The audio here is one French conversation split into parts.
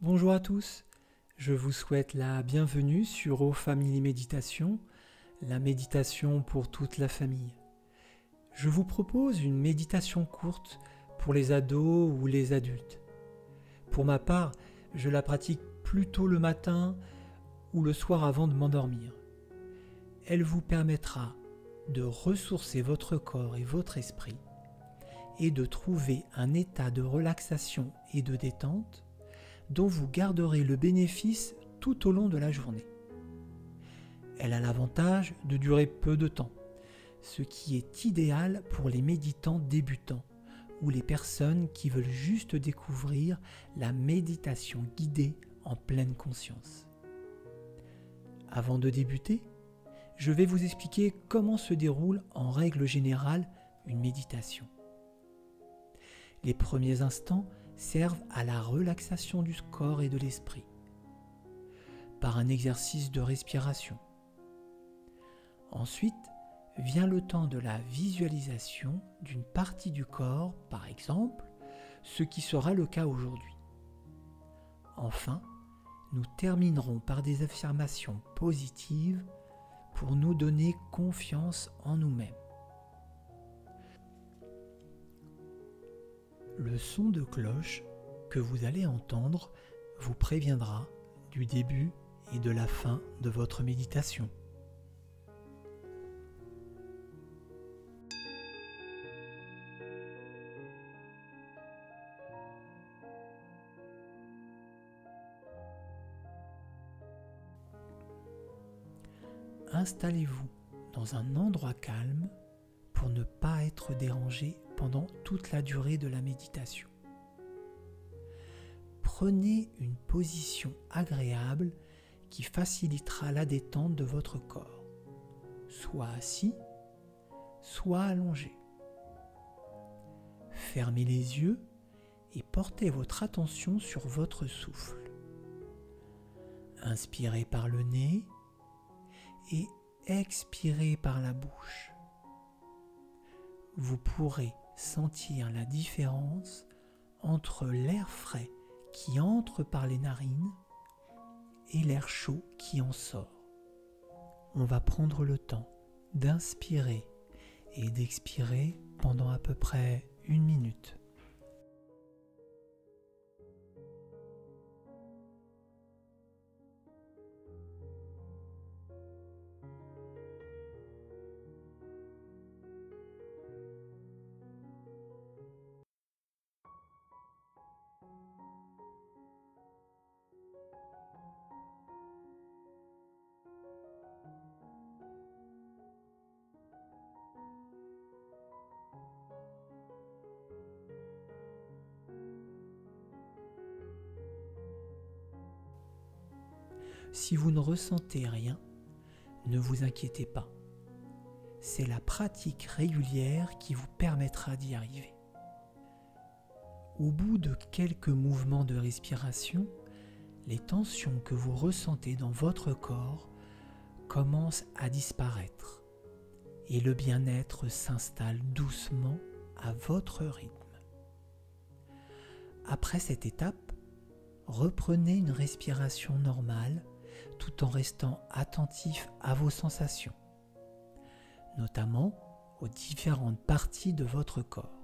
Bonjour à tous, je vous souhaite la bienvenue sur O Family Méditation, la méditation pour toute la famille. Je vous propose une méditation courte pour les ados ou les adultes. Pour ma part, je la pratique plutôt le matin ou le soir avant de m'endormir. Elle vous permettra de ressourcer votre corps et votre esprit et de trouver un état de relaxation et de détente dont vous garderez le bénéfice tout au long de la journée. Elle a l'avantage de durer peu de temps, ce qui est idéal pour les méditants débutants ou les personnes qui veulent juste découvrir la méditation guidée en pleine conscience. Avant de débuter, je vais vous expliquer comment se déroule en règle générale une méditation. Les premiers instants servent à la relaxation du corps et de l'esprit, par un exercice de respiration. Ensuite, vient le temps de la visualisation d'une partie du corps, par exemple, ce qui sera le cas aujourd'hui. Enfin, nous terminerons par des affirmations positives pour nous donner confiance en nous-mêmes. Le son de cloche que vous allez entendre vous préviendra du début et de la fin de votre méditation. Installez-vous dans un endroit calme pour ne pas être dérangé pendant toute la durée de la méditation. Prenez une position agréable qui facilitera la détente de votre corps, soit assis, soit allongé. Fermez les yeux et portez votre attention sur votre souffle. Inspirez par le nez et expirez par la bouche. Vous pourrez sentir la différence entre l'air frais qui entre par les narines et l'air chaud qui en sort. On va prendre le temps d'inspirer et d'expirer pendant à peu près 1 minute. Si vous ne ressentez rien, ne vous inquiétez pas. C'est la pratique régulière qui vous permettra d'y arriver. Au bout de quelques mouvements de respiration, les tensions que vous ressentez dans votre corps commencent à disparaître et le bien-être s'installe doucement à votre rythme. Après cette étape, reprenez une respiration normale tout en restant attentif à vos sensations, notamment aux différentes parties de votre corps.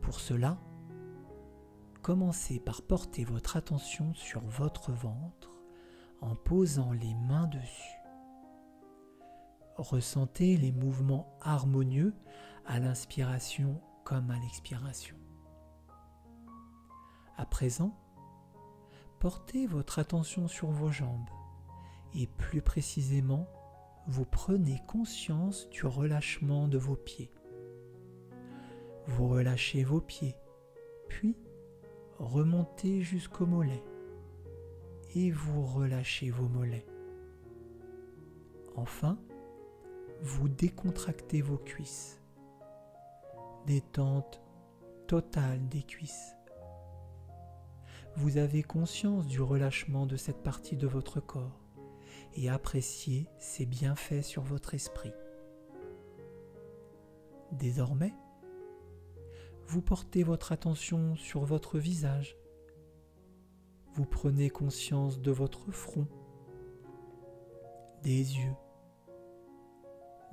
Pour cela, commencez par porter votre attention sur votre ventre en posant les mains dessus. Ressentez les mouvements harmonieux à l'inspiration comme à l'expiration. À présent, portez votre attention sur vos jambes et plus précisément, vous prenez conscience du relâchement de vos pieds. Vous relâchez vos pieds, puis remontez jusqu'aux mollets et vous relâchez vos mollets. Enfin, vous décontractez vos cuisses. Détente totale des cuisses. Vous avez conscience du relâchement de cette partie de votre corps et appréciez ses bienfaits sur votre esprit. Désormais, vous portez votre attention sur votre visage Vous prenez conscience de votre front, des yeux,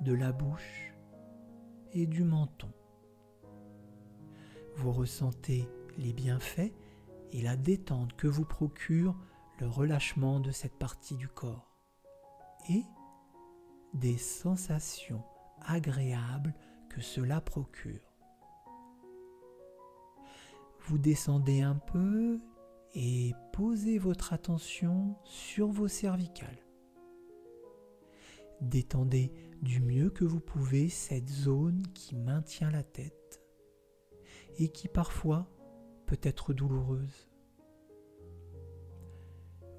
de la bouche et du menton. Vous ressentez les bienfaits et la détente que vous procure le relâchement de cette partie du corps et des sensations agréables que cela procure. Vous descendez un peu et posez votre attention sur vos cervicales. Détendez du mieux que vous pouvez cette zone qui maintient la tête et qui parfois peut être douloureuse.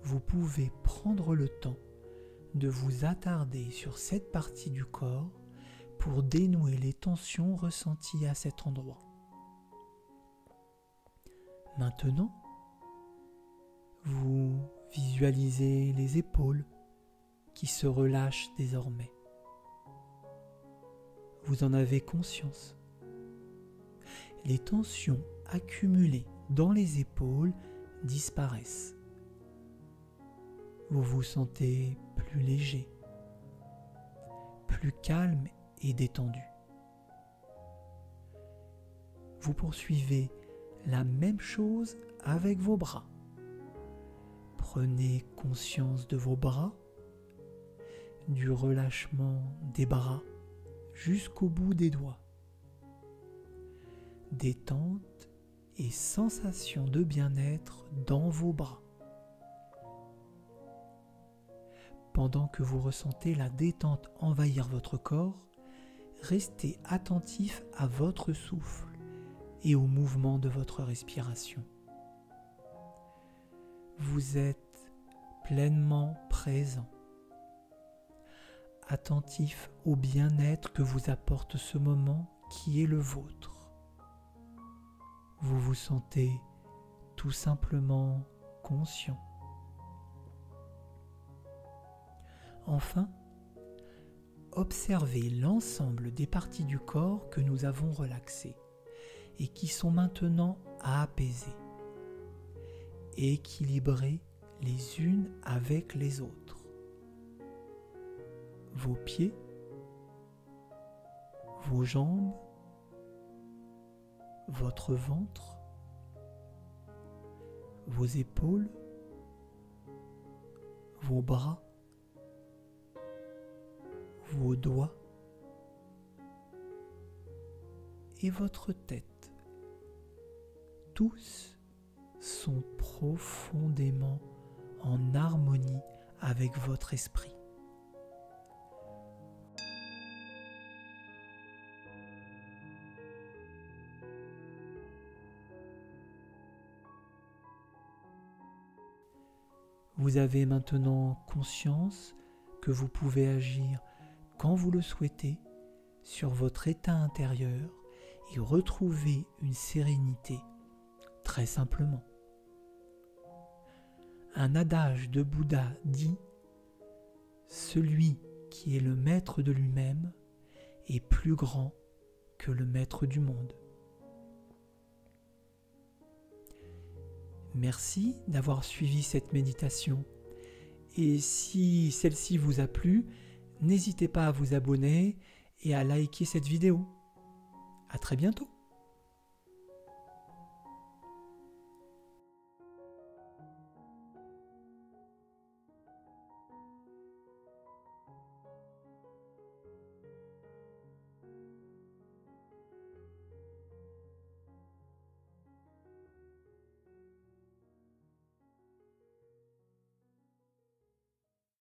Vous pouvez prendre le temps de vous attarder sur cette partie du corps pour dénouer les tensions ressenties à cet endroit. Maintenant, vous visualisez les épaules qui se relâchent désormais. Vous en avez conscience. Les tensions accumulées dans les épaules disparaissent. Vous vous sentez plus léger, plus calme et détendu. Vous poursuivez la même chose avec vos bras. Prenez conscience de vos bras, du relâchement des bras jusqu'au bout des doigts. Détente et sensation de bien-être dans vos bras. Pendant que vous ressentez la détente envahir votre corps, restez attentif à votre souffle et au mouvement de votre respiration. Vous êtes pleinement présent, attentif au bien-être que vous apporte ce moment qui est le vôtre. Vous vous sentez tout simplement conscient. Enfin, observez l'ensemble des parties du corps que nous avons relaxées et qui sont maintenant apaisées, équilibrées les unes avec les autres. Vos pieds, vos jambes, votre ventre, vos épaules, vos bras, vos doigts et votre tête. Tous sont profondément en harmonie avec votre esprit. Vous avez maintenant conscience que vous pouvez agir quand vous le souhaitez sur votre état intérieur et retrouver une sérénité très simplement. Un adage de Bouddha dit « Celui qui est le maître de lui-même est plus grand que le maître du monde ». Merci d'avoir suivi cette méditation et si celle-ci vous a plu, n'hésitez pas à vous abonner et à liker cette vidéo. À très bientôt.